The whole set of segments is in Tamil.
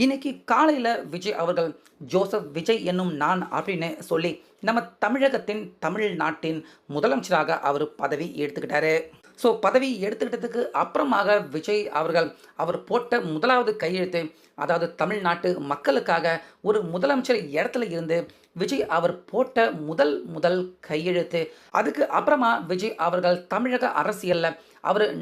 இன்னைக்கு காலையில் விஜய் அவர்கள் ஜோசப் விஜய் என்னும் நான் அப்படின்னு சொல்லி நம்ம தமிழகத்தின் தமிழ்நாட்டின் முதலமைச்சராக அவர் பதவி எடுத்துக்கிட்டாரு. ஸோ பதவி எடுத்துக்கிட்டதுக்கு அப்புறமாக விஜய் அவர்கள் அவர் போட்ட முதலாவது கையெழுத்து, அதாவது தமிழ்நாட்டு மக்களுக்காக ஒரு முதலமைச்சர் இடத்துல இருந்து விஜய் அவர் போட்ட முதல் கையெழுத்து. அதுக்கு அப்புறமா விஜய் அவர்கள் தமிழக அரசியலில்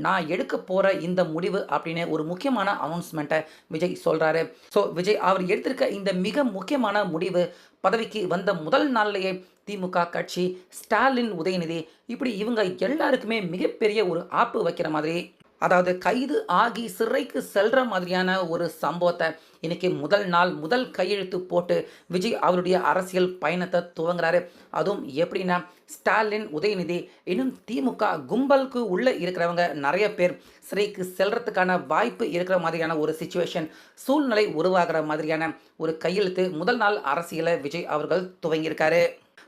நான் எடுக்க போகிற இந்த முடிவு அப்படின்னு ஒரு முக்கியமான அனௌன்ஸ்மெண்ட்டை விஜய் சொல்கிறாரு. ஸோ விஜய் அவர் எடுத்திருக்க இந்த மிக முக்கியமான முடிவு பதவிக்கு வந்த முதல் நாள்லேயே திமுக கட்சி, ஸ்டாலின், உதயநிதி இப்படி இவங்க எல்லாருக்குமே மிகப்பெரிய ஒரு ஆப்பு வைக்கிற மாதிரி, அதாவது கைது ஆகி சிறைக்கு செல்ற மாதிரியான ஒரு சம்பவத்தை இன்னைக்கு முதல் நாள் முதல் கையெழுத்து போட்டு விஜய் அவருடைய அரசியல் பயணத்தை துவங்குறாரு. அதுவும் எப்படின்னா, ஸ்டாலின், உதயநிதி இன்னும் திமுக கும்பலுக்கு உள்ளே இருக்கிறவங்க நிறைய பேர் சிறைக்கு செல்றதுக்கான வாய்ப்பு இருக்கிற மாதிரியான ஒரு சிச்சுவேஷன், சூழ்நிலை உருவாகிற மாதிரியான ஒரு கையெழுத்து முதல் நாள் அரசியலை விஜய் அவர்கள் துவங்கியிருக்காரு.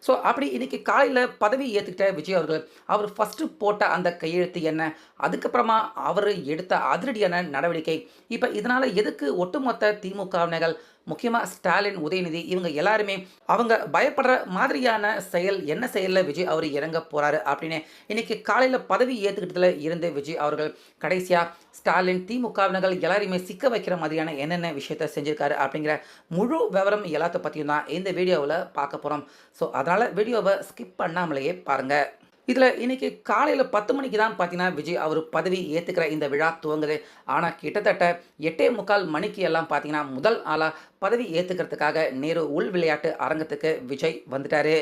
ஸோ அப்படி இன்றைக்கி காலையில் பதவி ஏற்றுக்கிட்ட விஜய் அவர்கள் அவர் ஃபஸ்ட்டு போட்ட அந்த கையெழுத்து என்ன, அதுக்கப்புறமா அவர் எடுத்த அதிரடியான நடவடிக்கை, இப்போ இதனால் எதுக்கு ஒட்டுமொத்த திமுகவினர்கள், முக்கியமாக ஸ்டாலின், உதயநிதி இவங்க எல்லாருமே அவங்க பயப்படுற மாதிரியான செயல் என்ன செயலில் விஜய் அவர் இறங்க போகிறாரு அப்படின்னு இன்றைக்கி காலையில் பதவி ஏற்றுக்கிட்டதில் இருந்து விஜய் அவர்கள் கடைசியாக ஸ்டாலின், திமுகவினர்கள் எல்லாரையுமே சிக்க வைக்கிற மாதிரியான என்னென்ன விஷயத்த செஞ்சுருக்காரு அப்படிங்கிற முழு விவரம் எல்லாத்த பற்றியும் தான் இந்த வீடியோவில் பார்க்க போகிறோம். ஸோ அதனால் வீடியோவை ஸ்கிப் பண்ணாமலேயே பாருங்கள். இதில் இன்றைக்கி காலையில் 10 மணிக்கு தான் பார்த்தீங்கன்னா விஜய் அவர் பதவி ஏற்றுக்கிற இந்த விழா துவங்குது. ஆனால் கிட்டத்தட்ட 8:45 மணிக்கு எல்லாம் பார்த்தீங்கன்னா முதல் ஆளாக பதவி ஏற்றுக்கிறதுக்காக நேரு உள் விளையாட்டு அரங்கத்துக்கு விஜய் வந்துட்டார்.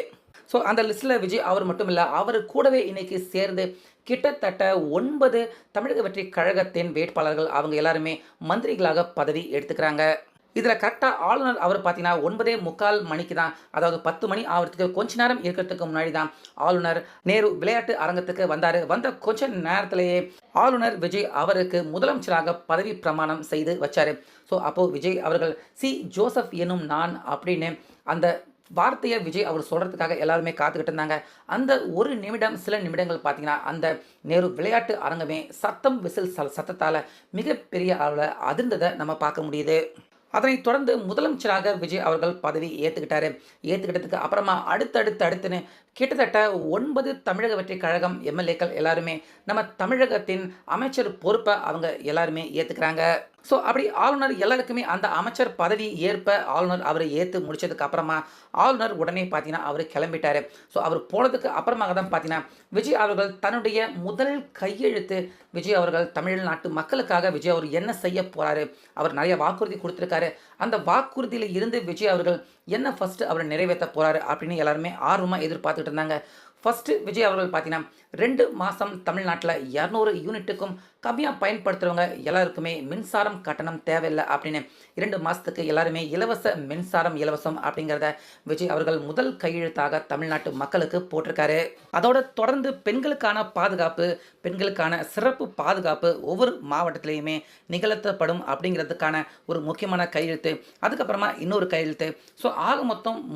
ஸோ அந்த லிஸ்ட்டில் விஜய் அவர் மட்டும் இல்லை, அவர் கூடவே இன்றைக்கி சேர்ந்து கிட்டத்தட்ட 9 தமிழக வெற்றி கழகத்தின் வேட்பாளர்கள் அவங்க எல்லாருமே மந்திரிகளாக பதவி எடுத்துக்கிறாங்க. இதில் கரெக்டாக ஆளுநர் அவர் பார்த்தீங்கன்னா 9:45 மணிக்கு தான், அதாவது 10 மணி ஆகிறதுக்கு கொஞ்ச நேரம் இருக்கிறதுக்கு முன்னாடி தான் ஆளுநர் நேரு விளையாட்டு அரங்கத்துக்கு வந்தார். வந்த கொஞ்ச நேரத்திலேயே ஆளுநர் விஜய் அவருக்கு முதலமைச்சராக பதவி பிரமாணம் செய்து வச்சார். ஸோ அப்போது விஜய் அவர்கள் ஜோசப் எனும் நான் அப்படின்னு அந்த வார்த்தையை விஜய் அவர் சொல்கிறதுக்காக எல்லாருமே காத்துக்கிட்டு இருந்தாங்க. அந்த ஒரு நிமிடம், சில நிமிடங்கள் பார்த்தீங்கன்னா அந்த நேரு விளையாட்டு அரங்கமே சத்தம், விசில் சத்தத்தால் மிகப்பெரிய அளவில் அதிர்ந்ததை நம்ம பார்க்க முடியுது. அதனைத் தொடர்ந்து முதலமைச்சராக விஜய் அவர்கள் பதவி ஏற்றுக்கிட்டதுக்கு அப்புறமா அடுத்துன்னு கிட்டத்தட்ட 9 தமிழக வெற்றி கழகம் எம்எல்ஏக்கள் எல்லாருமே நம்ம தமிழகத்தின் அமைச்சர் பொறுப்பை அவங்க எல்லாருமே ஏற்றுக்கிறாங்க. ஸோ அப்படி ஆளுநர் எல்லாருக்குமே அந்த அமைச்சர் பதவி ஏற்ப ஆளுநர் அவரை ஏற்று முடிச்சதுக்கு அப்புறமா ஆளுநர் உடனே பார்த்தீங்கன்னா அவர் கிளம்பிட்டார். ஸோ அவர் போனதுக்கு அப்புறமாக தான் பார்த்தீங்கன்னா விஜய் அவர்கள் தன்னுடைய முதல் கையெழுத்து, விஜய் அவர்கள் தமிழ்நாட்டு மக்களுக்காக விஜய் அவர் என்ன செய்ய போகிறாரு, அவர் நிறைய வாக்குறுதி கொடுத்துருக்காரு, அந்த வாக்குறுதியில் இருந்து விஜய் அவர்கள் என்ன ஃபஸ்ட்டு அவர் நிறைவேற்ற போகிறாரு அப்படின்னு எல்லாருமே ஆர்வமாக எதிர்பார்த்துட்டு இருந்தாங்க. ஃபஸ்ட்டு விஜய் அவர்கள் பார்த்தீங்கன்னா 2 மாதம் தமிழ்நாட்டில் 200 யூனிட்டுக்கும் கம்மியாக பயன்படுத்துகிறவங்க எல்லாருக்குமே மின்சாரம் கட்டணம் தேவையில்லை அப்படின்னு 2 மாதத்துக்கு எல்லாருமே இலவச மின்சாரம் இலவசம் அப்படிங்கிறத விஜய் அவர்கள் முதல் கையெழுத்தாக தமிழ்நாட்டு மக்களுக்கு போட்டிருக்காரு. அதோட தொடர்ந்து பெண்களுக்கான பாதுகாப்பு, பெண்களுக்கான சிறப்பு பாதுகாப்பு ஒவ்வொரு மாவட்டத்திலையுமே நிகழ்த்தப்படும் அப்படிங்கிறதுக்கான ஒரு முக்கியமான கையெழுத்து, அதுக்கப்புறமா இன்னொரு கையெழுத்து. ஸோ ஆக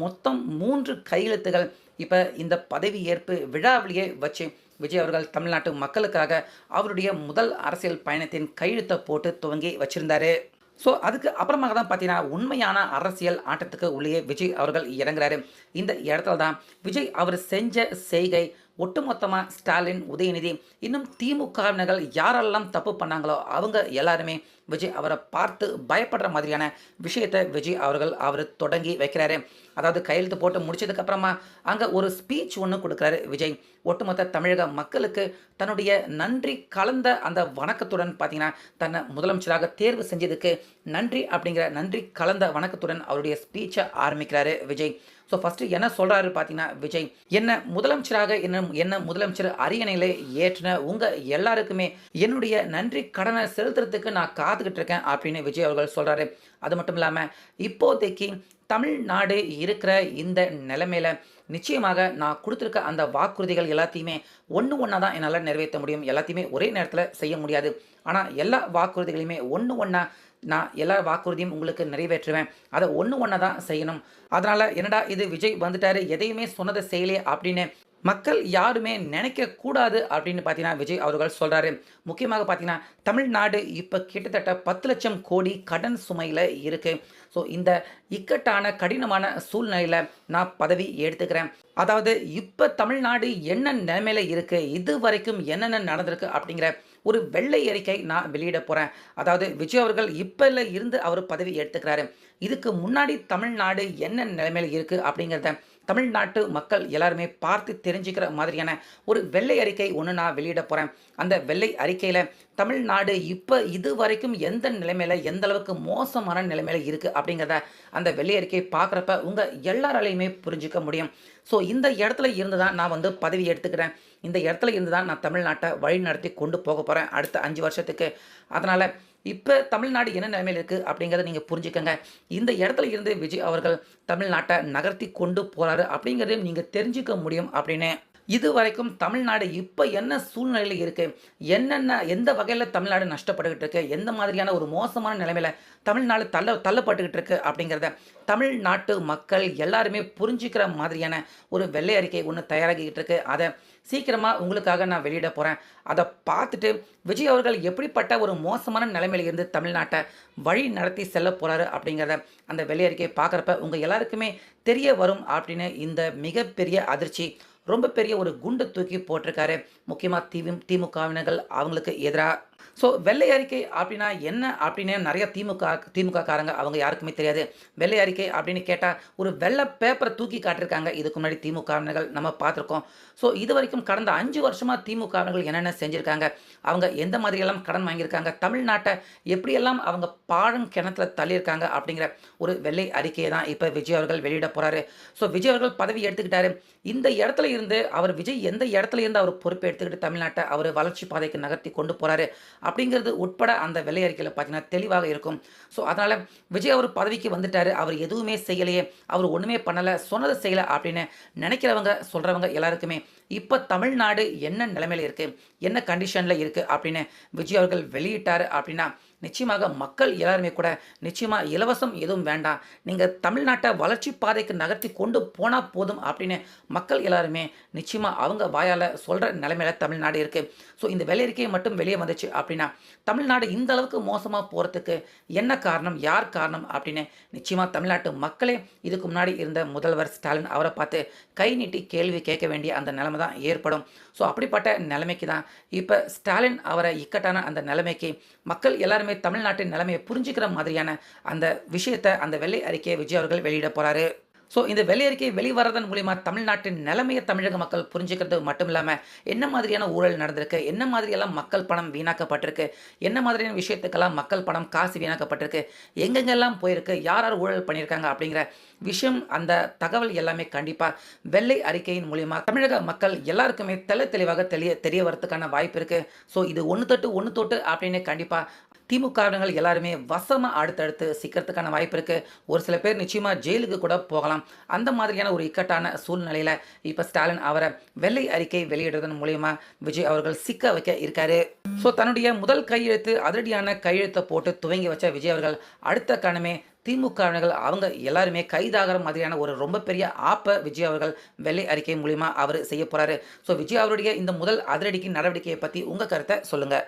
மொத்தம் 3 கையெழுத்துகள் இப்போ இந்த பதவி ஏற்பு விழாவிலேயே வச்சு விஜய் அவர்கள் தமிழ்நாட்டு மக்களுக்காக அவருடைய முதல் அரசியல் பயணத்தின் கையெழுத்தை போட்டு துவங்கி வச்சுருந்தாரு. ஸோ அதுக்கு அப்புறமாக தான் பார்த்தீங்கன்னா உண்மையான அரசியல் ஆட்டத்துக்கு உள்ளே விஜய் அவர்கள் இறங்குறாரு. இந்த இடத்துல தான் விஜய் அவர் செஞ்ச செய்கை ஒட்டுமொத்தமாக ஸ்டாலின், உதயநிதி இன்னும் திமுகவினர்கள் யாரெல்லாம் தப்பு பண்ணாங்களோ அவங்க எல்லாருமே விஜய் அவரை பார்த்து பயப்படுற மாதிரியான விஷயத்தை விஜய் அவர் தொடங்கி வைக்கிறாரு. அதாவது கையெழுத்து போட்டு முடிச்சதுக்கப்புறமா அங்கே ஒரு ஸ்பீச் ஒன்று கொடுக்குறாரு விஜய். ஒட்டுமொத்த தமிழக மக்களுக்கு தன்னுடைய நன்றி கலந்த அந்த வணக்கத்துடன் பார்த்தீங்கன்னா தன்னை முதலமைச்சராக தேர்வு செஞ்சதுக்கு நன்றி அப்படிங்கிற நன்றி கலந்த வணக்கத்துடன் அவருடைய ஸ்பீச்சை ஆரம்பிக்கிறாரு விஜய். ஸோ ஃபஸ்ட்டு என்ன சொல்கிறாரு பார்த்தீங்கன்னா விஜய், என்ன முதலமைச்சராக என்ன முதலமைச்சர் அரியணையில் ஏற்றின உங்கள் எல்லாருக்குமே என்னுடைய நன்றி கடனை செலுத்துறதுக்கு நான் காத்துக்கிட்டு இருக்கேன் அப்படின்னு விஜய் அவர்கள் சொல்கிறாரு. அது மட்டும் இல்லாமல் இப்போதைக்கு தமிழ்நாடு இருக்கிற இந்த நிலைமையில் நிச்சயமாக நான் கொடுத்துருக்க அந்த வாக்குறுதிகள் எல்லாத்தையுமே ஒன்றா தான் என்னால் நிறைவேற்ற முடியும். எல்லாத்தையுமே ஒரே நேரத்தில் செய்ய முடியாது. ஆனால் எல்லா வாக்குறுதிகளையுமே ஒன்றா நான் எல்லா வாக்குறுதியும் உங்களுக்கு நிறைவேற்றுவேன், அதை ஒன்றா தான் செய்யணும். அதனால் என்னடா இது விஜய் வந்துட்டார், எதையுமே சொன்னதை செய்யலையே அப்படின்னு மக்கள் யாருமே நினைக்கக்கூடாது அப்படின்னு பார்த்தீங்கன்னா விஜய் அவர்கள் சொல்கிறாரு. முக்கியமாக பார்த்தீங்கன்னா தமிழ்நாடு இப்போ கிட்டத்தட்ட 10,00,000 கோடி கடன் சுமையில் இருக்குது. ஸோ இந்த இக்கட்டான கடினமான சூழ்நிலையில் நான் பதவி எடுத்துக்கிறேன். அதாவது இப்போ தமிழ்நாடு என்ன நிலைமையில இருக்குது, இது வரைக்கும் என்னென்ன நடந்திருக்கு அப்படிங்கிற ஒரு வெள்ளை அறிக்கை நான் வெளியிட போகிறேன். அதாவது விஜய் அவர்கள் இப்போல இருந்து அவர் பதவி எடுத்துக்கிறாரு. இதுக்கு முன்னாடி தமிழ்நாடு என்ன நிலைமையில இருக்குது அப்படிங்கிறத தமிழ்நாட்டு மக்கள் எல்லாருமே பார்த்து தெரிஞ்சுக்கிற மாதிரியான ஒரு வெள்ளை அறிக்கை ஒன்று நான் வெளியிட போகிறேன். அந்த வெள்ளை அறிக்கையில் தமிழ்நாடு இப்போ இது வரைக்கும் எந்த நிலைமையில எந்த அளவுக்கு மோசமான நிலைமையில இருக்குது அப்படிங்கிறத அந்த வெள்ளை அறிக்கை பார்க்குறப்ப உங்கள் எல்லாராலையுமே புரிஞ்சுக்க முடியும். ஸோ இந்த இடத்துல இருந்து தான் நான் வந்து பதவி எடுத்துக்கிறேன். இந்த இடத்துல இருந்து தான் நான் தமிழ்நாட்டை வழி நடத்தி கொண்டு போக போகிறேன் அடுத்த 5 வருஷத்துக்கு. அதனால் இப்போ தமிழ்நாடு என்ன நிலைமையில் இருக்குது அப்படிங்கிறத நீங்கள் புரிஞ்சுக்கங்க. இந்த இடத்துல இருந்து விஜய் அவர்கள் தமிழ்நாட்டை நகர்த்தி கொண்டு போகிறாரு அப்படிங்கிறதையும் நீங்கள் தெரிஞ்சுக்க முடியும் அப்படின்னு. இது வரைக்கும் தமிழ்நாடு இப்போ என்ன சூழ்நிலையில் இருக்குது, என்னென்ன எந்த வகையில் தமிழ்நாடு நஷ்டப்பட்டுக்கிட்டு இருக்கு, எந்த மாதிரியான ஒரு மோசமான நிலைமையில் தமிழ்நாடு தள்ளப்பட்டுக்கிட்டு இருக்கு அப்படிங்கிறத தமிழ்நாட்டு மக்கள் எல்லாருமே புரிஞ்சுக்கிற மாதிரியான ஒரு வெள்ளை அறிக்கை ஒன்று தயாராகிக்கிட்டு இருக்கு. அதை சீக்கிரமாக உங்களுக்காக நான் வெளியிட போகிறேன். அதை பார்த்துட்டு விஜய் அவர்கள் எப்படிப்பட்ட ஒரு மோசமான நிலைமையில இருந்து தமிழ்நாட்டை வழி நடத்தி செல்ல போகிறாரு அப்படிங்கிறத அந்த வெள்ளை அறிக்கையை பார்க்குறப்ப உங்கள் எல்லாருக்குமே தெரிய வரும் அப்படின்னு இந்த மிகப்பெரிய அதிர்ச்சி ரொம்ப பெரிய ஒரு குண்டு தூக்கி போட்டிருக்காரு. முக்கியமாக திமுகவினர்கள் அவங்களுக்கு எதிராக. ஸோ வெள்ளை அறிக்கை அப்படின்னா என்ன அப்படின்னு நிறைய திமுக காரங்க அவங்க யாருக்குமே தெரியாது. வெள்ளை அறிக்கை அப்படின்னு கேட்டால் ஒரு வெள்ளை பேப்பரை தூக்கி காட்டியிருக்காங்க இதுக்கு முன்னாடி திமுகவினர்கள் நம்ம பார்த்துருக்கோம். ஸோ இது வரைக்கும் கடந்த 5 வருஷமாக திமுகவினர்கள் என்னென்ன செஞ்சுருக்காங்க, அவங்க எந்த மாதிரியெல்லாம் கடன் வாங்கியிருக்காங்க, தமிழ்நாட்டை எப்படியெல்லாம் அவங்க பாழும் கிணத்துல தள்ளியிருக்காங்க அப்படிங்கிற ஒரு வெள்ளை அறிக்கையை தான் இப்போ விஜய் அவர்கள் வெளியிட போகிறாரு. ஸோ விஜய் அவர்கள் பதவி எடுத்துக்கிட்டாரு. இந்த இடத்துல இருந்து அவர் விஜய் எந்த இடத்துல இருந்து அவர் பொறுப்பு எடுத்துக்கிட்டு தமிழ்நாட்டை அவர் வளர்ச்சி பாதைக்கு நகர்த்தி கொண்டு போகிறாரு அப்படிங்கிறது உட்பட அந்த வெள்ளை அறிக்கையில் பார்த்தீங்கன்னா தெளிவாக இருக்கும். ஸோ அதனால் விஜய் அவர் பதவிக்கு வந்துட்டார், அவர் எதுவுமே செய்யலையே, அவர் ஒன்றுமே பண்ணலை, சொன்னதை செய்யலை அப்படின்னு நினைக்கிறவங்க சொல்கிறவங்க எல்லாருக்குமே இப்போ தமிழ்நாடு என்ன நிலைமையில் இருக்குது, என்ன கண்டிஷனில் இருக்குது அப்படின்னு விஜய் அவர்கள் வெளியிட்டார் அப்படின்னா நிச்சயமாக மக்கள் எல்லாருமே கூட நிச்சயமாக இலவசம் எதுவும் வேண்டாம், நீங்கள் தமிழ்நாட்டை வளர்ச்சி பாதைக்கு நகர்த்தி கொண்டு போனால் போதும் அப்படின்னு மக்கள் எல்லாருமே நிச்சயமாக அவங்க வாயால் சொல்கிற நிலைமையில தமிழ்நாடு இருக்குது. ஸோ இந்த வெள்ளை அறிக்கையை மட்டும் வெளியே வந்துச்சு அப்படின்னா தமிழ்நாடு இந்த அளவுக்கு மோசமாக போகிறதுக்கு என்ன காரணம், யார் காரணம் அப்படின்னு நிச்சயமாக தமிழ்நாட்டு மக்களே இதுக்கு முன்னாடி இருந்த முதல்வர் ஸ்டாலின் அவரை பார்த்து கை நீட்டி கேள்வி கேட்க வேண்டிய அந்த நிலைமை தான் ஏற்படும். ஸோ அப்படிப்பட்ட நிலைமைக்கு தான் இப்போ ஸ்டாலின் அவரை இக்கட்டான அந்த நிலைமைக்கு மக்கள் எல்லாருமே தமிழ்நாட்டின் நிலைமையை புரிஞ்சுக்கிற மாதிரியான அந்த விஷயத்தை அந்த வெள்ளை அறிக்கையை விஜய் அவர்கள் வெளியிட போகிறாரு. ஸோ இந்த வெள்ளை அறிக்கை வெளிவரதன் மூலிமா தமிழ்நாட்டின் நிலைமையை தமிழக மக்கள் புரிஞ்சுக்கிறது மட்டும் இல்லாமல் என்ன மாதிரியான ஊழல் நடந்திருக்கு, என்ன மாதிரியெல்லாம் மக்கள் பணம் வீணாக்கப்பட்டிருக்கு, என்ன மாதிரியான விஷயத்துக்கெல்லாம் மக்கள் பணம் காசு வீணாக்கப்பட்டிருக்கு, எங்கெங்கெல்லாம் போயிருக்கு, யார் யார் ஊழல் பண்ணியிருக்காங்க அப்படிங்கிற விஷயம் அந்த தகவல் எல்லாமே கண்டிப்பாக வெள்ளை அறிக்கையின் மூலிமா தமிழக மக்கள் எல்லாருக்குமே தெளிவாக தெரிய வரதுக்கான வாய்ப்பு இருக்குது. ஸோ இது ஒன்று தொட்டு அப்படின்னு கண்டிப்பாக திமுகவினர்கள் எல்லாருமே வசமாக அடுத்தடுத்து சிக்கிறதுக்கான வாய்ப்பு இருக்குது. ஒரு சில பேர் நிச்சயமாக ஜெயிலுக்கு கூட போகலாம். அந்த மாதிரியான ஒரு இக்கட்டான சூழ்நிலையில் இப்போ ஸ்டாலின் அவரை வெள்ளை அறிக்கை வெளியிடுறதன் மூலயமா விஜய் அவர்கள் சிக்க வைக்க இருக்காரு. ஸோ தன்னுடைய முதல் கையெழுத்து அதிரடியான கையெழுத்தை போட்டு துவங்கி வச்ச விஜய் அவர்கள் அடுத்த கணமே திமுகவினர்கள் அவங்க எல்லாருமே கைதாகிற மாதிரியான ஒரு ரொம்ப பெரிய ஆப்பை விஜய் அவர்கள் வெள்ளை அறிக்கை மூலிமா அவர் செய்ய போகிறாரு. ஸோ விஜய் அவருடைய இந்த முதல் அதிரடிக்கு நடவடிக்கையை பற்றி உங்கள் கருத்தை சொல்லுங்கள்.